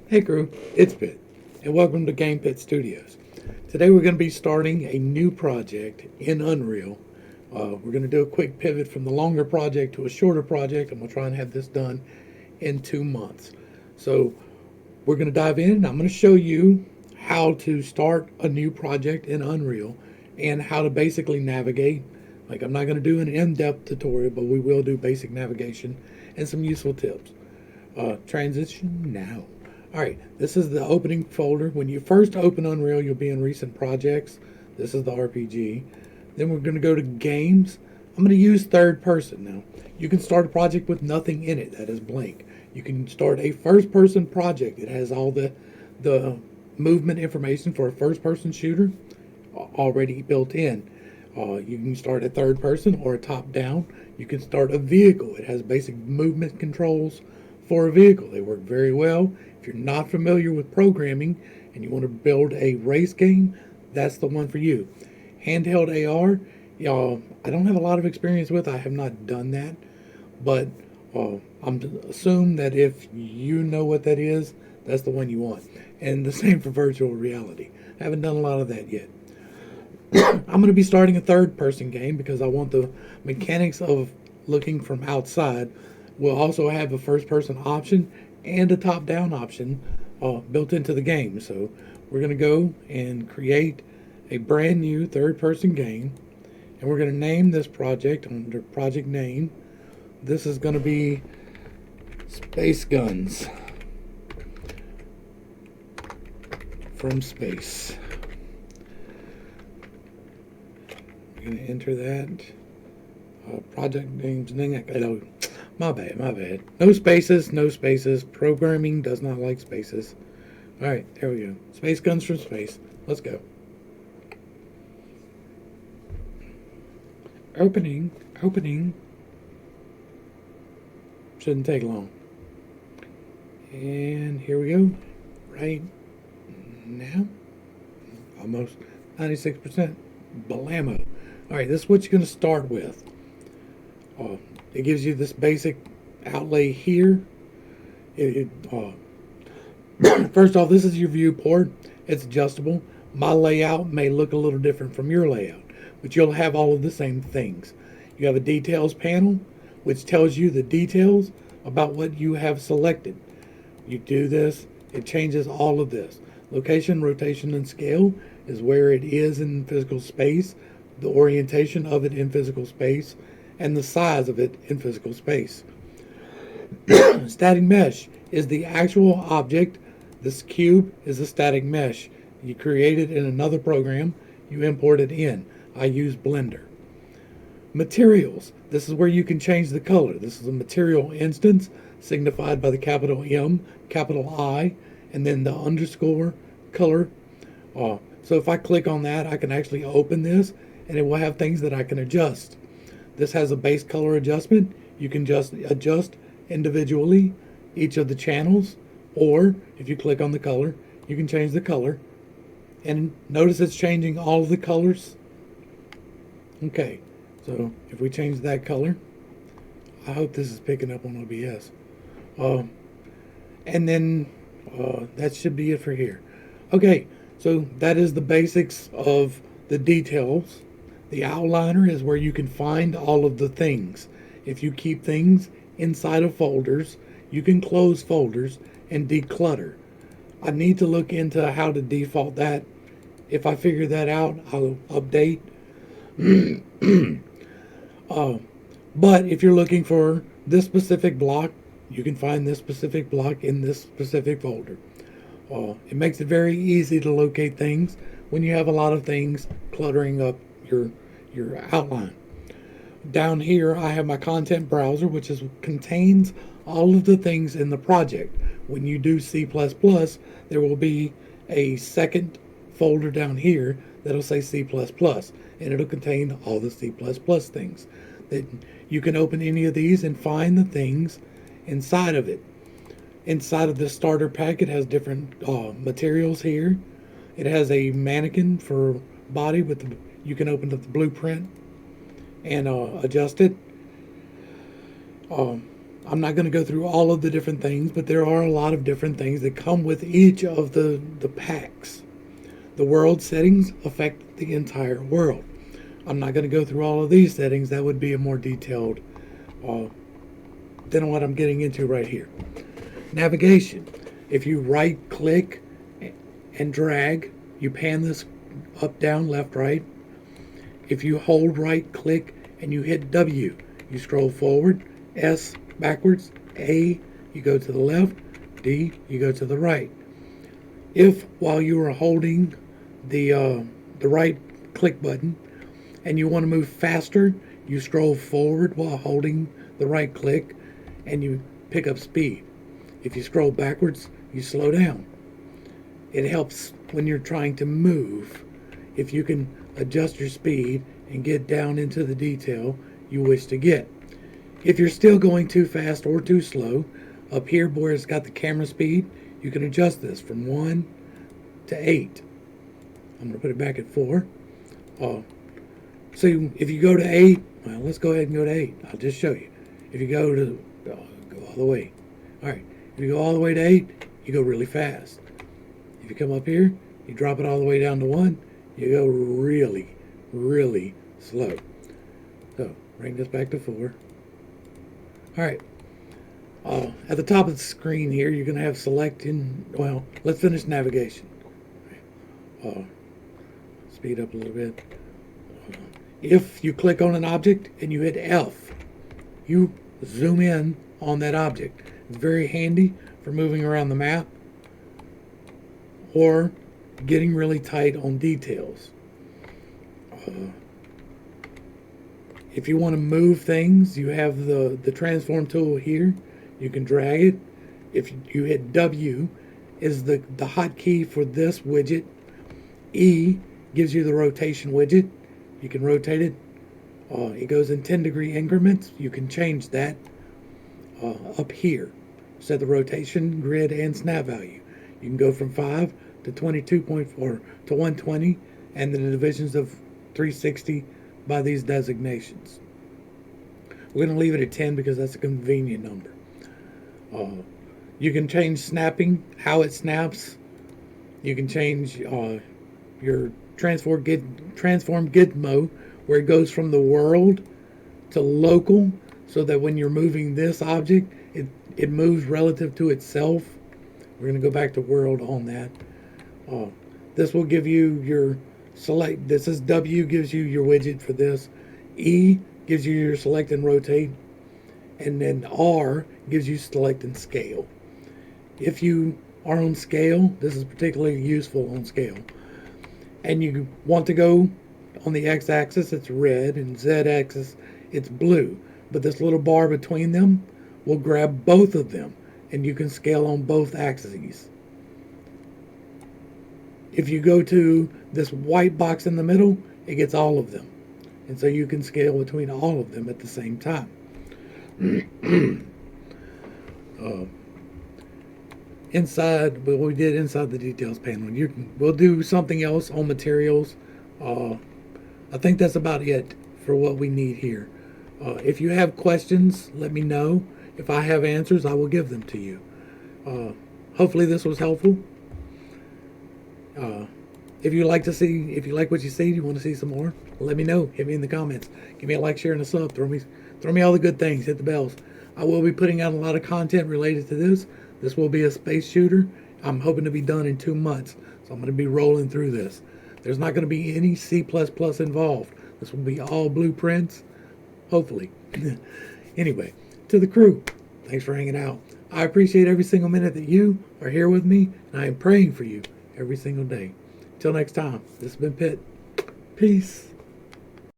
Hey crew, it's Pitt, and welcome to Game Pit Studios. Today we're going to be starting a new project in Unreal. We're going to do a quick pivot from the longer project to a shorter project. I'm going to try and have this done in 2 months. So we're going to dive in, and I'm going to show you how to start a new project in Unreal and how to basically navigate. Like, I'm not going to do an in-depth tutorial, but we will do basic navigation and some useful tips. Transition now. Alright, this is the opening folder. When you first open Unreal, you'll be in recent projects. This is the RPG. Then we're going to go to games. I'm going to use third person now. You can start a project with nothing in it, that is blank. You can start a first person project. It has all the movement information for a first person shooter already built in. You can start a third person or a top down. You can start a vehicle. It has basic movement controls for a vehicle. They work very well. If you're not familiar with programming and you want to build a race game, that's the one for you. Handheld AR, y'all, I don't have a lot of experience with. I have not done that, but I'm assume that if you know what that is, that's the one you want. And the same for virtual reality. I haven't done a lot of that yet. I'm going to be starting a third person game because I want the mechanics of looking from outside. We'll also have a first person option and a top down option built into the game. So we're going to go and create a brand new third person game, and we're going to name this project under project name. This is going to be Space Guns from Space. We're going to enter that. Project names. My bad. No spaces. Programming does not like spaces. Alright, there we go. Space Guns from Space. Let's go. Opening. Shouldn't take long. And here we go. Right now. Almost 96%. Blammo. Alright, this is what you're going to start with. It gives you this basic outlay here. First off, this is your viewport. It's adjustable. My layout may look a little different from your layout, but you'll have all of the same things. You have a details panel, which tells you the details about what you have selected. You do this, it changes all of this. Location, rotation, and scale is where it is in physical space, the orientation of it in physical space, and the size of it in physical space. Static mesh is the actual object. This cube is a static mesh. You create it in another program, you import it in. I use Blender. Materials. This is where you can change the color. This is a material instance signified by the capital M, capital I, and then the underscore color. So if I click on that, I can actually open this, and it will have things that I can adjust. This has a base color adjustment. You can just adjust individually each of the channels, or if you click on the color, you can change the color. And notice it's changing all of the colors. Okay, so if we change that color, I hope this is picking up on OBS. And then that should be it for here. Okay, so that is the basics of the details. The outliner is where you can find all of the things. If you keep things inside of folders, you can close folders and declutter. I need to look into how to default that. If I figure that out, I'll update. But if you're looking for this specific block, you can find this specific block in this specific folder. It makes it very easy to locate things when you have a lot of things cluttering up your outline. Down here I have my content browser, which contains all of the things in the project. When you do C++, there will be a second folder down here that'll say C++, and it'll contain all the C++ things. That you can open any of these and find the things inside of it. Inside of the starter pack, it has different materials here. It has a mannequin for body with you can open up the blueprint and adjust it. I'm not going to go through all of the different things, but there are a lot of different things that come with each of the packs. The world settings affect the entire world. I'm not going to go through all of these settings. That would be a more detailed than what I'm getting into right here. Navigation. If you right click and drag, you pan this up, down, left, right. If you hold right click and you hit W, you scroll forward. S, backwards. A, you go to the left. D, you go to the right. If while you are holding the right click button and you want to move faster, you scroll forward while holding the right click and you pick up speed. If you scroll backwards, you slow down. It helps when you're trying to move. If you can adjust your speed and get down into the detail you wish to get. If you're still going too fast or too slow, up here where it's got the camera speed, you can adjust this from 1 to 8. I'm going to put it back at 4. So if you go to 8, well, let's go ahead and go to 8. I'll just show you. If you go to, go all the way. All right, if you go all the way to 8, you go really fast. If you come up here, you drop it all the way down to 1, you go really, really slow. So bring this back to 4. All right. At the top of the screen here, you're going to have selecting. Well, let's finish navigation. Speed up a little bit. If you click on an object and you hit F, you zoom in on that object. It's very handy for moving around the map or getting really tight on details. If you want to move things, you have the transform tool here. You can drag it. If you hit W, is the hotkey for this widget. E gives you the rotation widget. You can rotate it. It goes in 10-degree increments. You can change that up here. Set the rotation, grid, and snap value. You can go from 5 to 22.4 to 120, and then the divisions of 360 by these designations. We're going to leave it at 10 because that's a convenient number. You can change snapping, how it snaps. You can change your transform gizmo, where it goes from the world to local, so that when you're moving this object, it moves relative to itself. We're going to go back to world on that. This will give you your select. This is W, gives you your widget for this. E gives you your select and rotate. And then R gives you select and scale. If you are on scale, this is particularly useful on scale, and you want to go on the x-axis, it's red, and z-axis, it's blue. But this little bar between them will grab both of them, and you can scale on both axes. If you go to this white box in the middle, it gets all of them. And so you can scale between all of them at the same time. Inside, what we did inside the details panel, we'll do something else on materials. I think that's about it for what we need here. If you have questions, let me know. If I have answers, I will give them to you. Hopefully this was helpful. If you like what you see, you want to see some more, let me know. Hit me in the comments. Give me a like, share, and a sub. Throw me all the good things. Hit the bells. I will be putting out a lot of content related to this. This will be a space shooter. I'm hoping to be done in 2 months, so I'm going to be rolling through this. There's not going to be any C++ involved. This will be all blueprints, hopefully. Anyway, to the crew, thanks for hanging out. I appreciate every single minute that you are here with me, and I am praying for you every single day. Till next time, this has been Pitt. Peace.